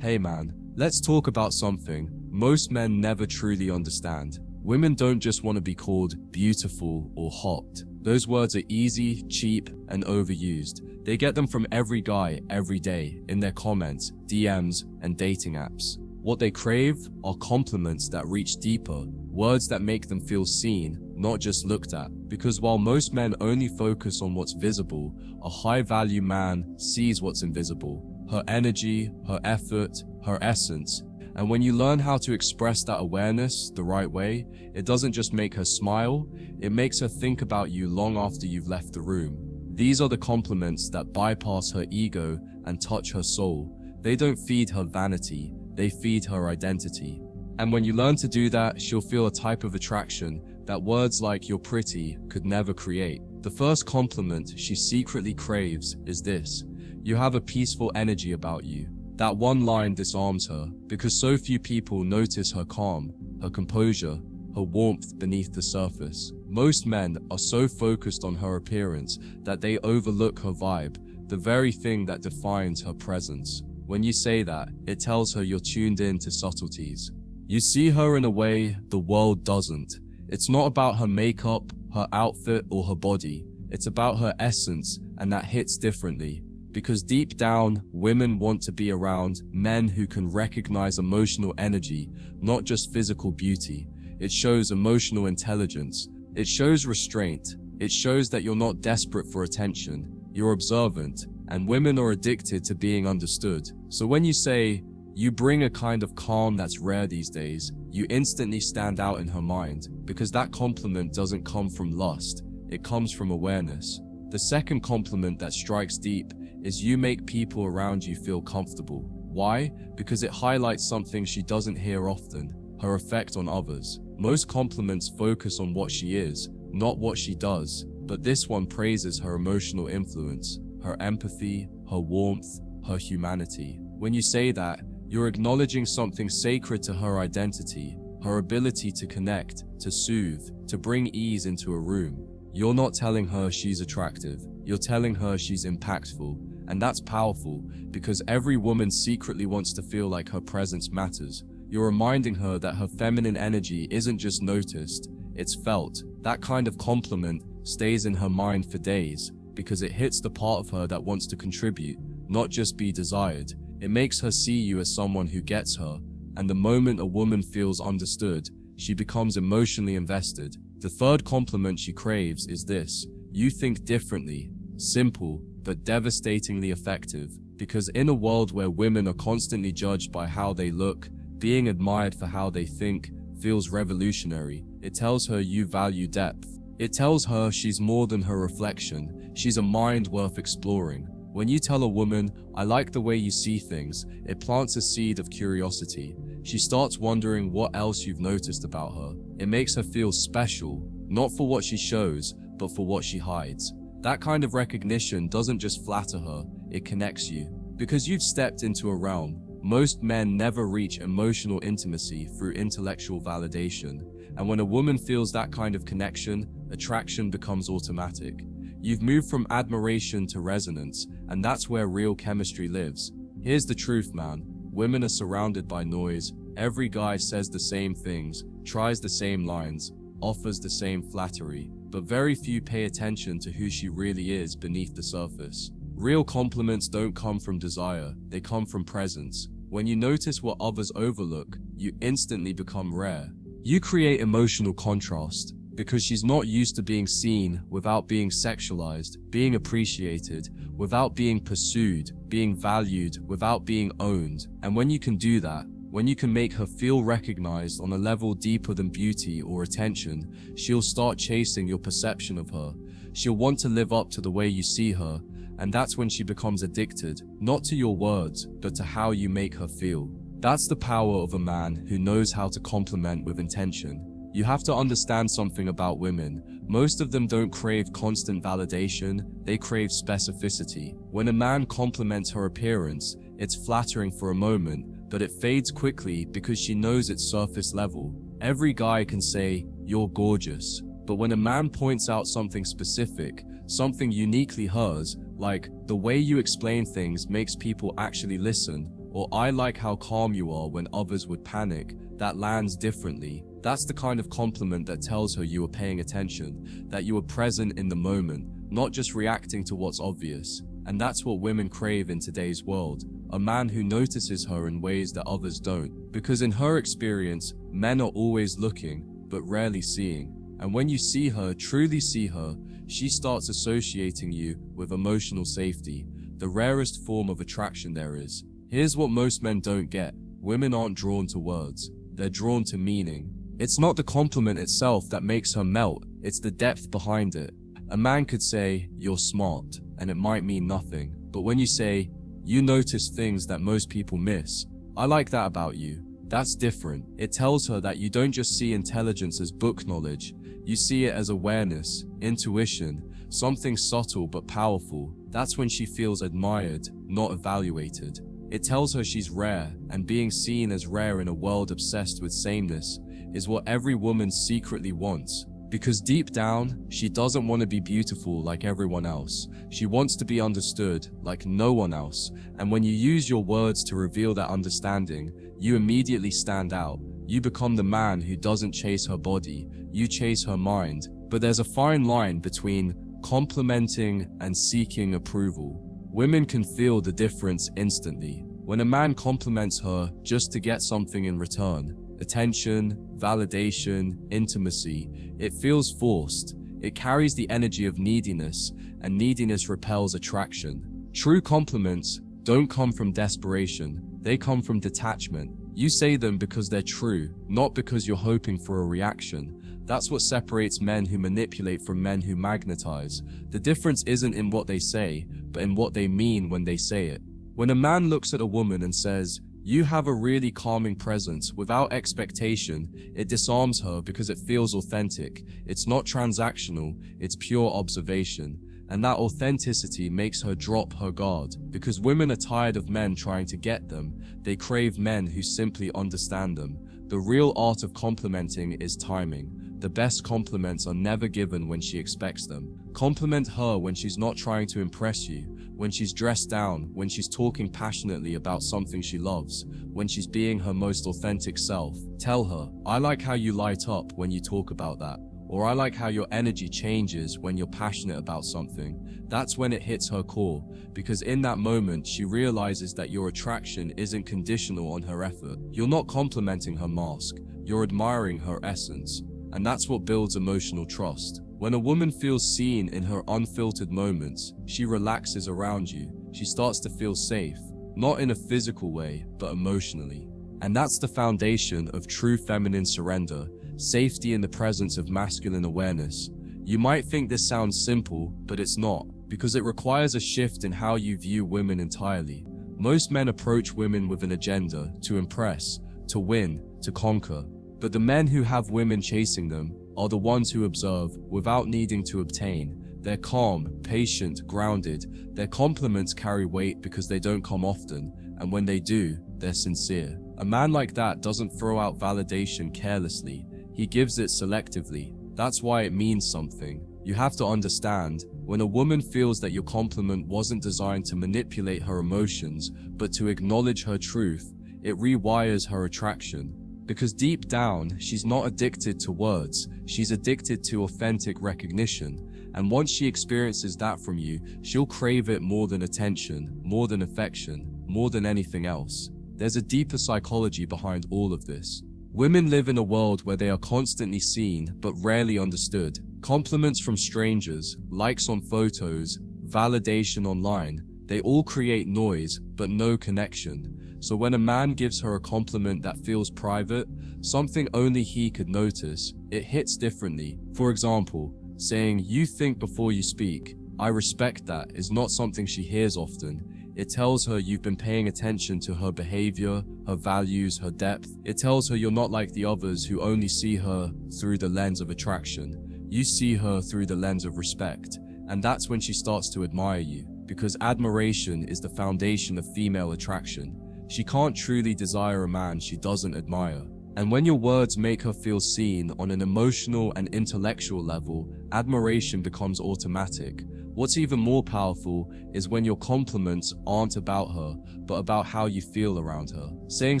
Hey man, let's talk about something most men never truly understand. Women don't just want to be called beautiful or hot. Those words are easy, cheap, and overused. They get them from every guy every day in their comments, DMs, and dating apps. What they crave are compliments that reach deeper, words that make them feel seen, not just looked at. Because while most men only focus on what's visible, a high-value man sees what's invisible. Her energy, her effort, her essence. And when you learn how to express that awareness the right way, it doesn't just make her smile, it makes her think about you long after you've left the room. These are the compliments that bypass her ego and touch her soul. They don't feed her vanity, they feed her identity. And when you learn to do that, she'll feel a type of attraction that words like "you're pretty" could never create. The first compliment she secretly craves is this: you have a peaceful energy about you. That one line disarms her, because so few people notice her calm, her composure, her warmth beneath the surface. Most men are so focused on her appearance that they overlook her vibe, the very thing that defines her presence. When you say that, it tells her you're tuned in to subtleties. You see her in a way the world doesn't. It's not about her makeup, her outfit, or her body. It's about her essence, and that hits differently. Because deep down, women want to be around men who can recognize emotional energy, not just physical beauty. It shows emotional intelligence. It shows restraint. It shows that you're not desperate for attention. You're observant, and women are addicted to being understood. So when you say, "You bring a kind of calm that's rare these days," you instantly stand out in her mind, because that compliment doesn't come from lust. It comes from awareness. The second compliment that strikes deep is "you make people around you feel comfortable." Why? Because it highlights something she doesn't hear often: her effect on others. Most compliments focus on what she is, not what she does, but this one praises her emotional influence, her empathy, her warmth, her humanity. When you say that, you're acknowledging something sacred to her identity, her ability to connect, to soothe, to bring ease into a room. You're not telling her she's attractive, you're telling her she's impactful. And that's powerful, because every woman secretly wants to feel like her presence matters. You're reminding her that her feminine energy isn't just noticed, it's felt. That kind of compliment stays in her mind for days, because it hits the part of her that wants to contribute, not just be desired. It makes her see you as someone who gets her, and the moment a woman feels understood, she becomes emotionally invested. The third compliment she craves is this: you think differently. Simple, but devastatingly effective, because in a world where women are constantly judged by how they look, being admired for how they think feels revolutionary. It tells her you value depth. It tells her she's more than her reflection, she's a mind worth exploring. When you tell a woman, "I like the way you see things," it plants a seed of curiosity. She starts wondering what else you've noticed about her. It makes her feel special, not for what she shows, but for what she hides. That kind of recognition doesn't just flatter her, it connects you. Because you've stepped into a realm most men never reach: emotional intimacy through intellectual validation. And when a woman feels that kind of connection, attraction becomes automatic. You've moved from admiration to resonance, and that's where real chemistry lives. Here's the truth, man. Women are surrounded by noise. Every guy says the same things, tries the same lines, offers the same flattery, but very few pay attention to who she really is beneath the surface. Real compliments don't come from desire, they come from presence. When you notice what others overlook, you instantly become rare. You create emotional contrast, because she's not used to being seen without being sexualized, being appreciated without being pursued, being valued without being owned. And when you can do that, when you can make her feel recognized on a level deeper than beauty or attention, she'll start chasing your perception of her. She'll want to live up to the way you see her, and that's when she becomes addicted, not to your words, but to how you make her feel. That's the power of a man who knows how to compliment with intention. You have to understand something about women. Most of them don't crave constant validation, they crave specificity. When a man compliments her appearance, it's flattering for a moment, but it fades quickly because she knows it's surface level. Every guy can say, "You're gorgeous." But when a man points out something specific, something uniquely hers, like, "The way you explain things makes people actually listen," or I like how calm you are when others would panic, that lands differently. That's the kind of compliment that tells her you are paying attention, that you are present in the moment, not just reacting to what's obvious. And that's what women crave in today's world, a man who notices her in ways that others don't. Because in her experience, men are always looking, but rarely seeing. And when you see her, truly see her, she starts associating you with emotional safety, the rarest form of attraction there is. Here's what most men don't get. Women aren't drawn to words, they're drawn to meaning. It's not the compliment itself that makes her melt, it's the depth behind it. A man could say, "You're smart," and it might mean nothing. But when you say, "You notice things that most people miss. I like that about you," that's different. It tells her that you don't just see intelligence as book knowledge, you see it as awareness, intuition, something subtle but powerful. That's when she feels admired, not evaluated. It tells her she's rare, and being seen as rare in a world obsessed with sameness is what every woman secretly wants. Because deep down, she doesn't want to be beautiful like everyone else. She wants to be understood like no one else. And when you use your words to reveal that understanding, you immediately stand out. You become the man who doesn't chase her body, you chase her mind. But there's a fine line between complimenting and seeking approval. Women can feel the difference instantly. When a man compliments her just to get something in return, attention, validation, intimacy, it feels forced. It carries the energy of neediness, and neediness repels attraction. True compliments don't come from desperation, they come from detachment. You say them because they're true, not because you're hoping for a reaction. That's what separates men who manipulate from men who magnetize. The difference isn't in what they say, but in what they mean when they say it. When a man looks at a woman and says, "You have a really calming presence," without expectation, it disarms her because it feels authentic. It's not transactional, it's pure observation. And that authenticity makes her drop her guard. Because women are tired of men trying to get them, they crave men who simply understand them. The real art of complimenting is timing. The best compliments are never given when she expects them. Compliment her when she's not trying to impress you, when she's dressed down, when she's talking passionately about something she loves, when she's being her most authentic self. Tell her, "I like how you light up when you talk about that," or "I like how your energy changes when you're passionate about something." That's when it hits her core, because in that moment she realizes that your attraction isn't conditional on her effort. You're not complimenting her mask, you're admiring her essence. And that's what builds emotional trust. When a woman feels seen in her unfiltered moments, she relaxes around you. She starts to feel safe, not in a physical way, but emotionally. And that's the foundation of true feminine surrender, safety in the presence of masculine awareness. You might think this sounds simple, but it's not, because it requires a shift in how you view women entirely. Most men approach women with an agenda, to impress, to win, to conquer. But the men who have women chasing them are the ones who observe without needing to obtain. They're calm, patient, grounded. Their compliments carry weight because they don't come often, and when they do, they're sincere. A man like that doesn't throw out validation carelessly. He gives it selectively. That's why it means something. You have to understand, when a woman feels that your compliment wasn't designed to manipulate her emotions, but to acknowledge her truth, it rewires her attraction. Because deep down, she's not addicted to words, she's addicted to authentic recognition. And once she experiences that from you, she'll crave it more than attention, more than affection, more than anything else. There's a deeper psychology behind all of this. Women live in a world where they are constantly seen, but rarely understood. Compliments from strangers, likes on photos, validation online, they all create noise, but no connection. So when a man gives her a compliment that feels private, something only he could notice, it hits differently. For example, saying, "You think before you speak, I respect that," is not something she hears often. It tells her you've been paying attention to her behavior, her values, her depth. It tells her you're not like the others who only see her through the lens of attraction. You see her through the lens of respect. And that's when she starts to admire you, because admiration is the foundation of female attraction. She can't truly desire a man she doesn't admire. And when your words make her feel seen on an emotional and intellectual level, admiration becomes automatic. What's even more powerful is when your compliments aren't about her, but about how you feel around her. Saying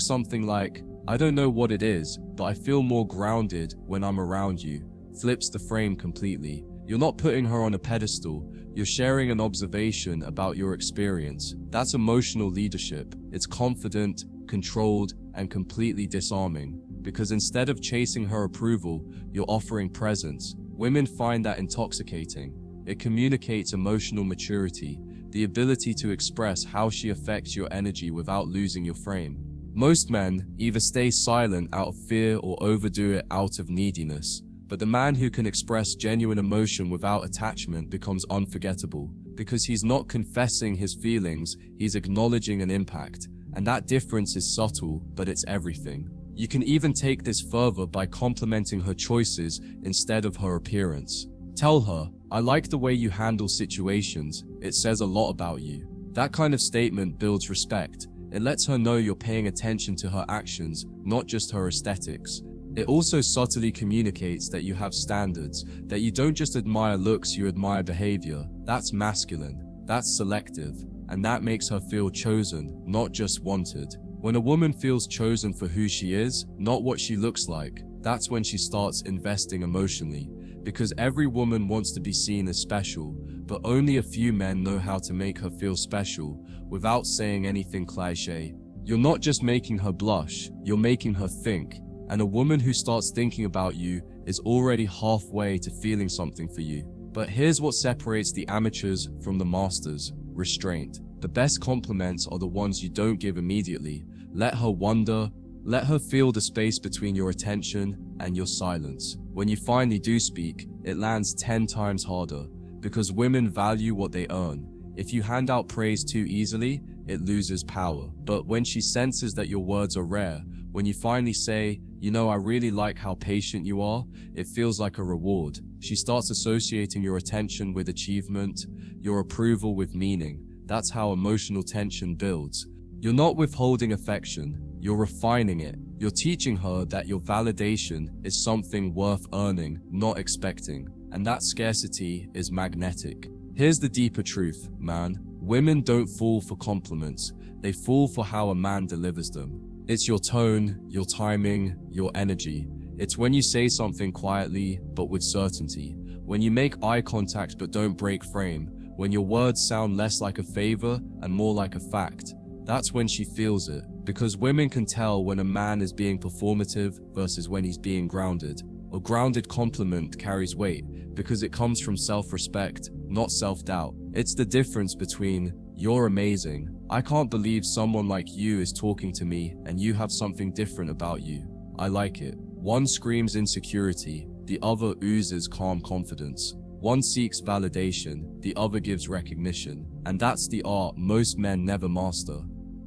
something like, "I don't know what it is, but I feel more grounded when I'm around you," flips the frame completely. You're not putting her on a pedestal, you're sharing an observation about your experience. That's emotional leadership. It's confident, controlled, and completely disarming. Because instead of chasing her approval, you're offering presence. Women find that intoxicating. It communicates emotional maturity, the ability to express how she affects your energy without losing your frame. Most men either stay silent out of fear or overdo it out of neediness. But the man who can express genuine emotion without attachment becomes unforgettable. Because he's not confessing his feelings, he's acknowledging an impact. And that difference is subtle, but it's everything. You can even take this further by complimenting her choices instead of her appearance. Tell her, "I like the way you handle situations. It says a lot about you." That kind of statement builds respect. It lets her know you're paying attention to her actions, not just her aesthetics. It also subtly communicates that you have standards, that you don't just admire looks, you admire behavior. That's masculine, that's selective, and that makes her feel chosen, not just wanted. When a woman feels chosen for who she is, not what she looks like, that's when she starts investing emotionally. Because every woman wants to be seen as special, but only a few men know how to make her feel special without saying anything cliché. You're not just making her blush, you're making her think. And a woman who starts thinking about you is already halfway to feeling something for you. But here's what separates the amateurs from the masters: restraint. The best compliments are the ones you don't give immediately. Let her wonder, let her feel the space between your attention and your silence. When you finally do speak, it lands 10 times harder, because women value what they earn. If you hand out praise too easily, it loses power. But when she senses that your words are rare, when you finally say, "You know, I really like how patient you are," it feels like a reward. She starts associating your attention with achievement, your approval with meaning. That's how emotional tension builds. You're not withholding affection, you're refining it. You're teaching her that your validation is something worth earning, not expecting. And that scarcity is magnetic. Here's the deeper truth, man. Women don't fall for compliments, they fall for how a man delivers them. It's your tone, your timing, your energy. It's when you say something quietly, but with certainty. When you make eye contact but don't break frame. When your words sound less like a favor and more like a fact. That's when she feels it. Because women can tell when a man is being performative versus when he's being grounded. A grounded compliment carries weight because it comes from self-respect, not self-doubt. It's the difference between, "You're amazing. I can't believe someone like you is talking to me and you have something different about you. I like it." One screams insecurity, the other oozes calm confidence. One seeks validation, the other gives recognition. And that's the art most men never master.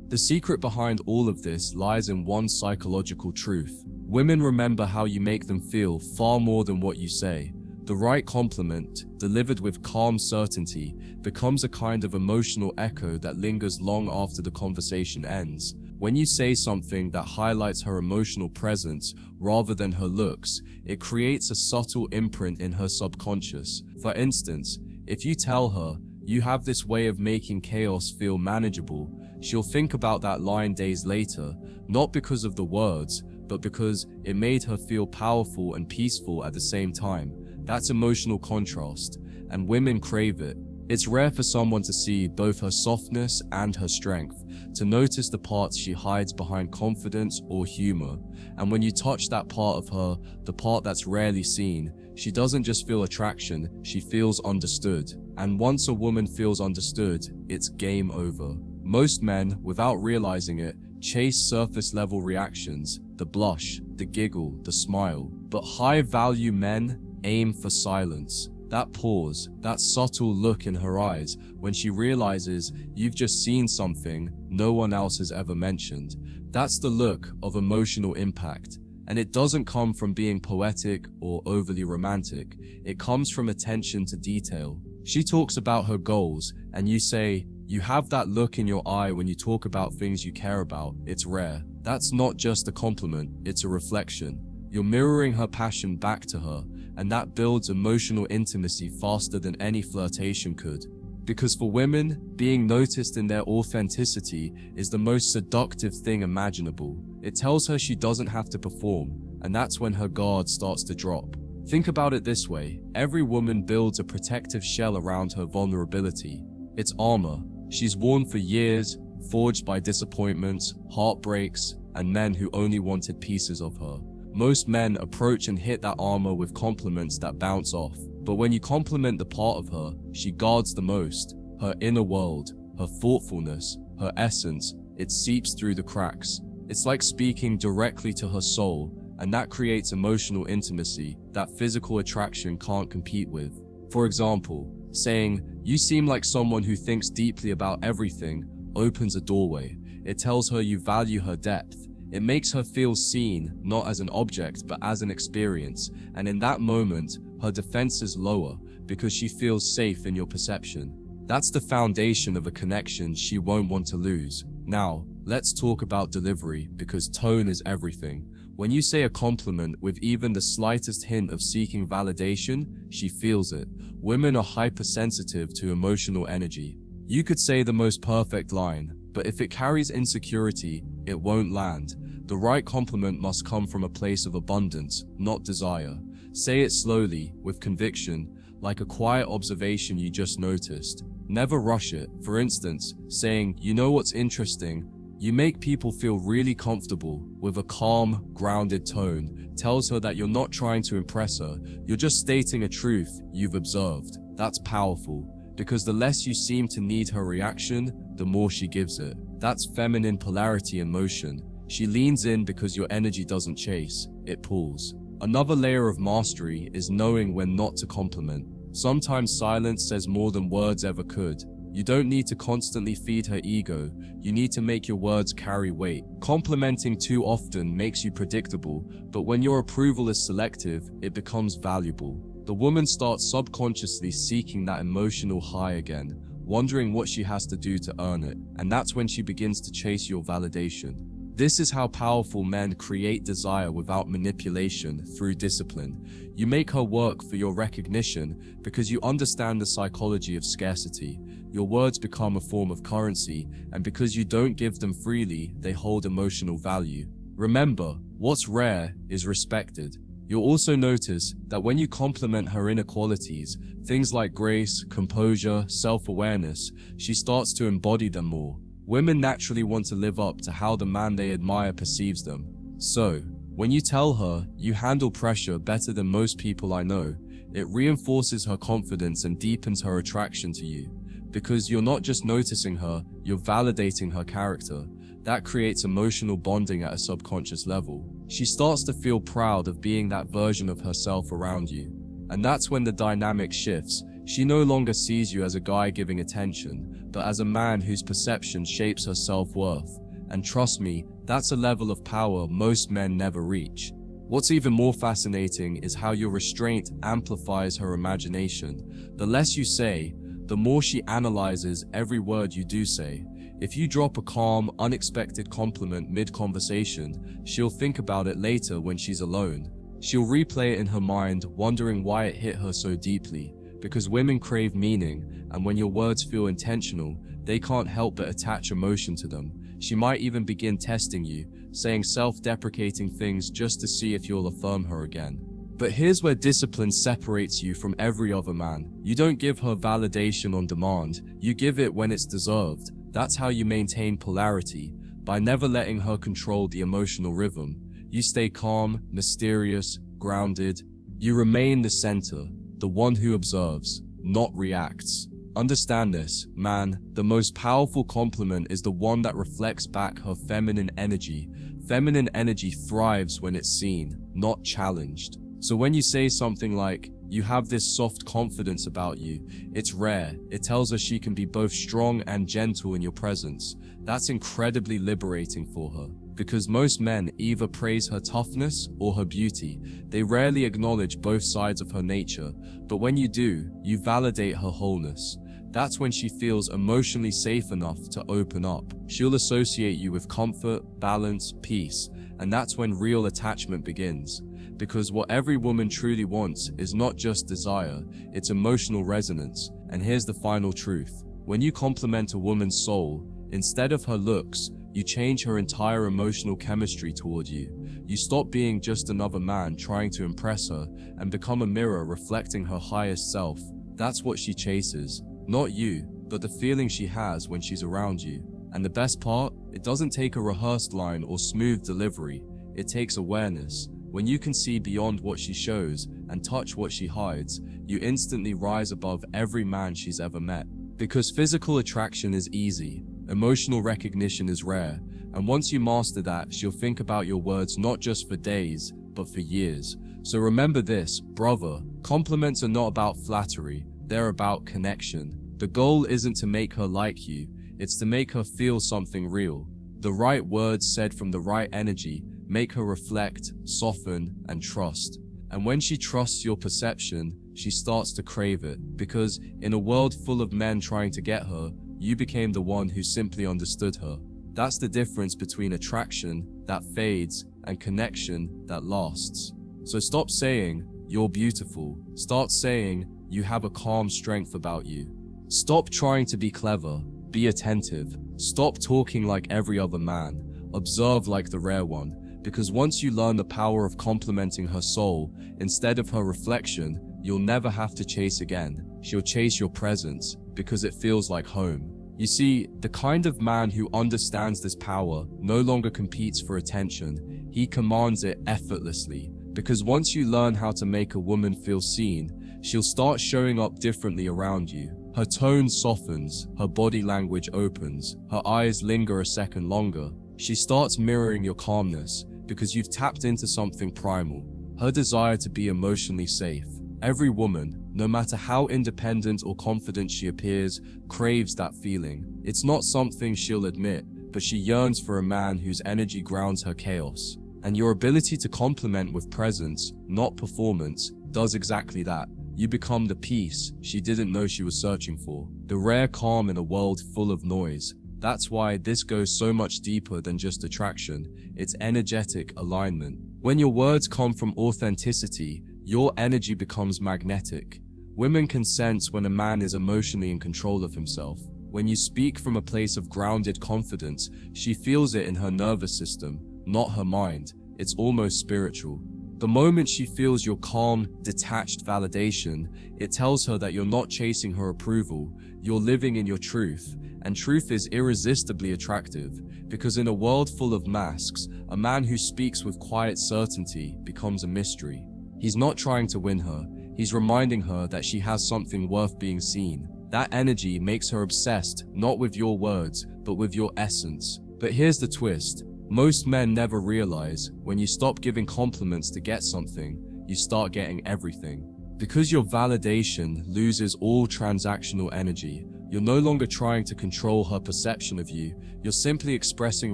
The secret behind all of this lies in one psychological truth. Women remember how you make them feel far more than what you say. The right compliment, delivered with calm certainty, becomes a kind of emotional echo that lingers long after the conversation ends. When you say something that highlights her emotional presence rather than her looks, it creates a subtle imprint in her subconscious. For instance, if you tell her, "You have this way of making chaos feel manageable," she'll think about that line days later, not because of the words, but because it made her feel powerful and peaceful at the same time. That's emotional contrast, and women crave it. It's rare for someone to see both her softness and her strength, to notice the parts she hides behind confidence or humor. And when you touch that part of her, the part that's rarely seen, she doesn't just feel attraction, she feels understood. And once a woman feels understood, it's game over. Most men, without realizing it, chase surface-level reactions, the blush, the giggle, the smile. But high-value men aim for silence. That pause, that subtle look in her eyes when she realizes you've just seen something no one else has ever mentioned. That's the look of emotional impact. And it doesn't come from being poetic or overly romantic. It comes from attention to detail. She talks about her goals, and you say, "You have that look in your eye when you talk about things you care about. It's rare." That's not just a compliment, it's a reflection. You're mirroring her passion back to her, and that builds emotional intimacy faster than any flirtation could. Because for women, being noticed in their authenticity is the most seductive thing imaginable. It tells her she doesn't have to perform, and that's when her guard starts to drop. Think about it this way: every woman builds a protective shell around her vulnerability. It's armor she's worn for years, forged by disappointments, heartbreaks, and men who only wanted pieces of her. Most men approach and hit that armor with compliments that bounce off. But when you compliment the part of her she guards the most, her inner world, her thoughtfulness, her essence, it seeps through the cracks. It's like speaking directly to her soul, and that creates emotional intimacy that physical attraction can't compete with. For example, saying, "You seem like someone who thinks deeply about everything," opens a doorway. It tells her you value her depth. It makes her feel seen, not as an object, but as an experience. And in that moment, her defenses lower because she feels safe in your perception. That's the foundation of a connection she won't want to lose. Now, let's talk about delivery, because tone is everything. When you say a compliment with even the slightest hint of seeking validation, she feels it. Women are hypersensitive to emotional energy. You could say the most perfect line, but if it carries insecurity, it won't land. The right compliment must come from a place of abundance, not desire. Say it slowly, with conviction, like a quiet observation you just noticed. Never rush it. For instance, saying, "You know what's interesting?" You make people feel really comfortable. With a calm, grounded tone, tells her that you're not trying to impress her, you're just stating a truth you've observed. That's powerful, because the less you seem to need her reaction, the more she gives it. That's feminine polarity in motion. She leans in because your energy doesn't chase, it pulls. Another layer of mastery is knowing when not to compliment. Sometimes silence says more than words ever could. You don't need to constantly feed her ego, you need to make your words carry weight. Complimenting too often makes you predictable, but when your approval is selective, it becomes valuable. The woman starts subconsciously seeking that emotional high again, wondering what she has to do to earn it, and that's when she begins to chase your validation. This is how powerful men create desire without manipulation, through discipline. You make her work for your recognition because you understand the psychology of scarcity. Your words become a form of currency, and because you don't give them freely, they hold emotional value. Remember, what's rare is respected. You'll also notice that when you compliment her inner qualities, things like grace, composure, self-awareness, she starts to embody them more. Women naturally want to live up to how the man they admire perceives them. So, when you tell her you handle pressure better than most people I know, it reinforces her confidence and deepens her attraction to you. Because you're not just noticing her, you're validating her character. That creates emotional bonding at a subconscious level. She starts to feel proud of being that version of herself around you. And that's when the dynamic shifts. She no longer sees you as a guy giving attention, but as a man whose perception shapes her self-worth. And trust me, that's a level of power most men never reach. What's even more fascinating is how your restraint amplifies her imagination. The less you say, the more she analyzes every word you do say. If you drop a calm, unexpected compliment mid-conversation, she'll think about it later when she's alone. She'll replay it in her mind, wondering why it hit her so deeply. Because women crave meaning, and when your words feel intentional, they can't help but attach emotion to them. She might even begin testing you, saying self-deprecating things just to see if you'll affirm her again. But here's where discipline separates you from every other man. You don't give her validation on demand, you give it when it's deserved. That's how you maintain polarity, by never letting her control the emotional rhythm. You stay calm, mysterious, grounded. You remain the center, the one who observes, not reacts. Understand this, man, the most powerful compliment is the one that reflects back her feminine energy. Feminine energy thrives when it's seen, not challenged. So when you say something like, "You have this soft confidence about you," it's rare. It tells her she can be both strong and gentle in your presence. That's incredibly liberating for her, because most men either praise her toughness or her beauty. They rarely acknowledge both sides of her nature, but when you do, you validate her wholeness. That's when she feels emotionally safe enough to open up. She'll associate you with comfort, balance, peace, and that's when real attachment begins. because what every woman truly wants is not just desire, it's emotional resonance. And here's the final truth. When you compliment a woman's soul, instead of her looks, you change her entire emotional chemistry toward you. You stop being just another man trying to impress her and become a mirror reflecting her highest self. That's what she chases. Not you, but the feeling she has when she's around you. And the best part, it doesn't take a rehearsed line or smooth delivery. It takes awareness. When you can see beyond what she shows and touch what she hides, you instantly rise above every man she's ever met. Because physical attraction is easy, emotional recognition is rare, and once you master that, she'll think about your words not just for days, but for years. So remember this, brother, compliments are not about flattery, they're about connection. The goal isn't to make her like you, it's to make her feel something real. The right words said from the right energy make her reflect, soften, and trust. And when she trusts your perception, she starts to crave it, because in a world full of men trying to get her, you became the one who simply understood her. That's the difference between attraction that fades and connection that lasts. So stop saying, "You're beautiful." Start saying, "You have a calm strength about you." Stop trying to be clever. Be attentive. Stop talking like every other man. Observe like the rare one. Because once you learn the power of complimenting her soul instead of her reflection, you'll never have to chase again. She'll chase your presence because it feels like home. You see, the kind of man who understands this power no longer competes for attention. He commands it effortlessly. Because once you learn how to make a woman feel seen, she'll start showing up differently around you. Her tone softens, her body language opens, her eyes linger a second longer. She starts mirroring your calmness because you've tapped into something primal, her desire to be emotionally safe. Every woman, no matter how independent or confident she appears, craves that feeling. It's not something she'll admit, but she yearns for a man whose energy grounds her chaos. And your ability to compliment with presence, not performance, does exactly that. You become the peace she didn't know she was searching for, the rare calm in a world full of noise. That's why this goes so much deeper than just attraction. It's energetic alignment. When your words come from authenticity, your energy becomes magnetic. Women can sense when a man is emotionally in control of himself. When you speak from a place of grounded confidence, she feels it in her nervous system, not her mind. It's almost spiritual. The moment she feels your calm, detached validation, it tells her that you're not chasing her approval, you're living in your truth. And truth is irresistibly attractive, because in a world full of masks, a man who speaks with quiet certainty becomes a mystery. He's not trying to win her, he's reminding her that she has something worth being seen. That energy makes her obsessed, not with your words, but with your essence. But here's the twist. Most men never realize, when you stop giving compliments to get something, you start getting everything. Because your validation loses all transactional energy, you're no longer trying to control her perception of you, you're simply expressing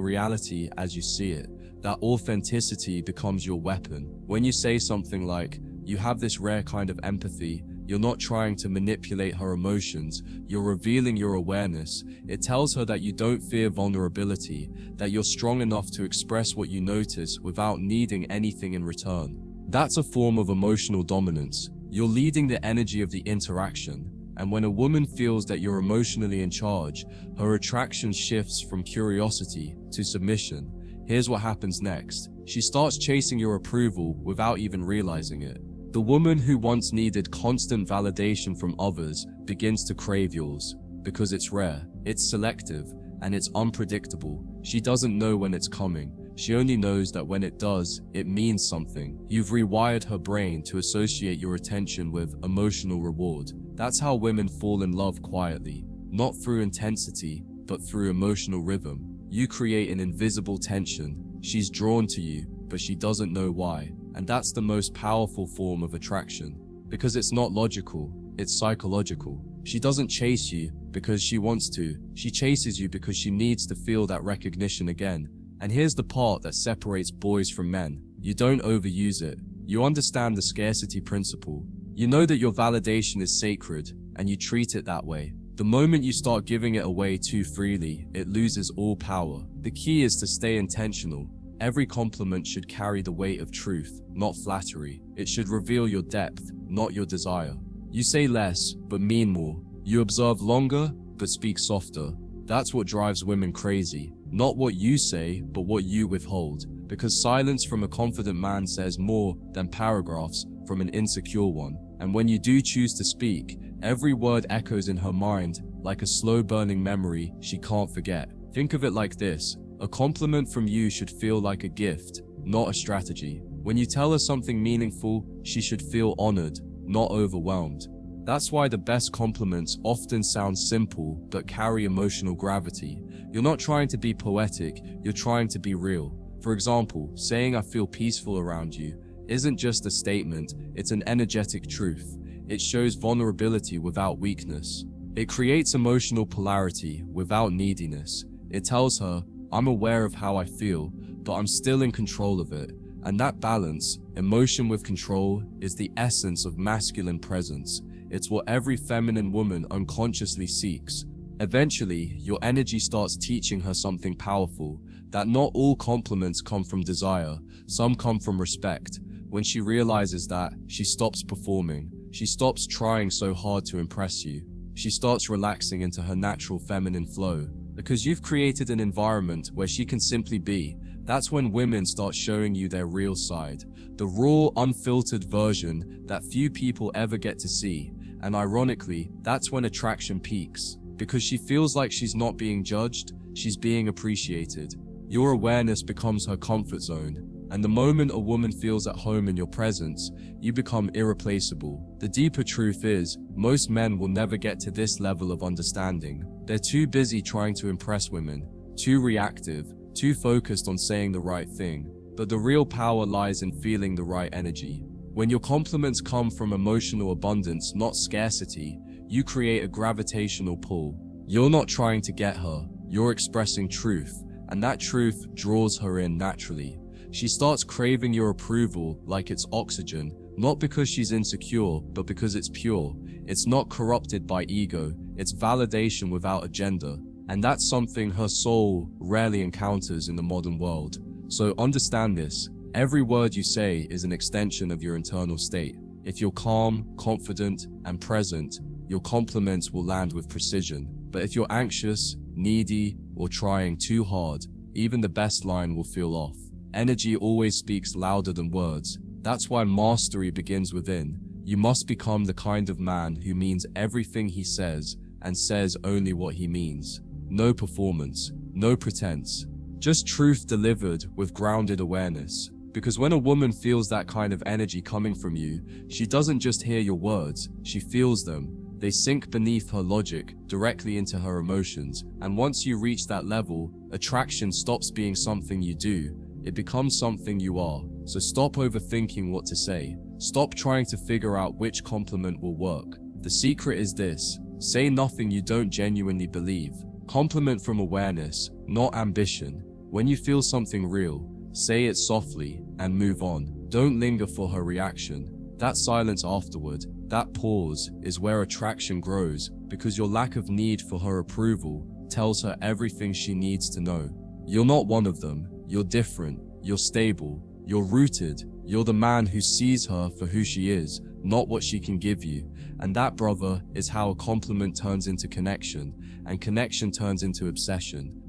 reality as you see it. That authenticity becomes your weapon. When you say something like, "You have this rare kind of empathy," you're not trying to manipulate her emotions, you're revealing your awareness. It tells her that you don't fear vulnerability, that you're strong enough to express what you notice without needing anything in return. That's a form of emotional dominance. You're leading the energy of the interaction. And when a woman feels that you're emotionally in charge, her attraction shifts from curiosity to submission. Here's what happens next. She starts chasing your approval without even realizing it. The woman who once needed constant validation from others begins to crave yours, because it's rare, it's selective, and it's unpredictable. She doesn't know when it's coming. She only knows that when it does, it means something. You've rewired her brain to associate your attention with emotional reward. That's how women fall in love quietly, not through intensity, but through emotional rhythm. You create an invisible tension. She's drawn to you, but she doesn't know why. And that's the most powerful form of attraction. Because it's not logical, it's psychological. She doesn't chase you because she wants to. She chases you because she needs to feel that recognition again. And here's the part that separates boys from men. You don't overuse it. You understand the scarcity principle. You know that your validation is sacred, and you treat it that way. The moment you start giving it away too freely, it loses all power. The key is to stay intentional. Every compliment should carry the weight of truth, not flattery. It should reveal your depth, not your desire. You say less, but mean more. You observe longer, but speak softer. That's what drives women crazy. Not what you say, but what you withhold. Because silence from a confident man says more than paragraphs from an insecure one. And when you do choose to speak, every word echoes in her mind like a slow-burning memory she can't forget. Think of it like this. A compliment from you should feel like a gift, not a strategy. When you tell her something meaningful, she should feel honored, not overwhelmed. That's why the best compliments often sound simple but carry emotional gravity. You're not trying to be poetic, you're trying to be real. For example, saying "I feel peaceful around you" isn't just a statement, it's an energetic truth. It shows vulnerability without weakness. It creates emotional polarity without neediness. It tells her, "I'm aware of how I feel, but I'm still in control of it." And that balance, emotion with control, is the essence of masculine presence. It's what every feminine woman unconsciously seeks. Eventually, your energy starts teaching her something powerful, that not all compliments come from desire, some come from respect. When she realizes that, she stops performing. She stops trying so hard to impress you. She starts relaxing into her natural feminine flow. Because you've created an environment where she can simply be. That's when women start showing you their real side. The raw, unfiltered version that few people ever get to see. And ironically, that's when attraction peaks. Because she feels like she's not being judged, she's being appreciated. Your awareness becomes her comfort zone. And the moment a woman feels at home in your presence, you become irreplaceable. The deeper truth is, most men will never get to this level of understanding. They're too busy trying to impress women, too reactive, too focused on saying the right thing. But the real power lies in feeling the right energy. When your compliments come from emotional abundance, not scarcity, you create a gravitational pull. You're not trying to get her, you're expressing truth, and that truth draws her in naturally. She starts craving your approval like it's oxygen, not because she's insecure, but because it's pure. It's not corrupted by ego, it's validation without agenda. And that's something her soul rarely encounters in the modern world. So understand this, every word you say is an extension of your internal state. If you're calm, confident, and present, your compliments will land with precision. But if you're anxious, needy, or trying too hard, even the best line will feel off. Energy always speaks louder than words. That's why mastery begins within. You must become the kind of man who means everything he says and says only what he means. No performance, no pretense, just truth delivered with grounded awareness. Because when a woman feels that kind of energy coming from you, she doesn't just hear your words, she feels them. They sink beneath her logic, directly into her emotions. And once you reach that level, attraction stops being something you do. It becomes something you are. So stop overthinking what to say. Stop trying to figure out which compliment will work. The secret is this: say nothing you don't genuinely believe. Compliment from awareness, not ambition. When you feel something real, say it softly and move on. Don't linger for her reaction. That silence afterward, that pause, is where attraction grows, because your lack of need for her approval tells her everything she needs to know. You're not one of them. You're different, you're stable, you're rooted, you're the man who sees her for who she is, not what she can give you. And that, brother, is how a compliment turns into connection, and connection turns into obsession,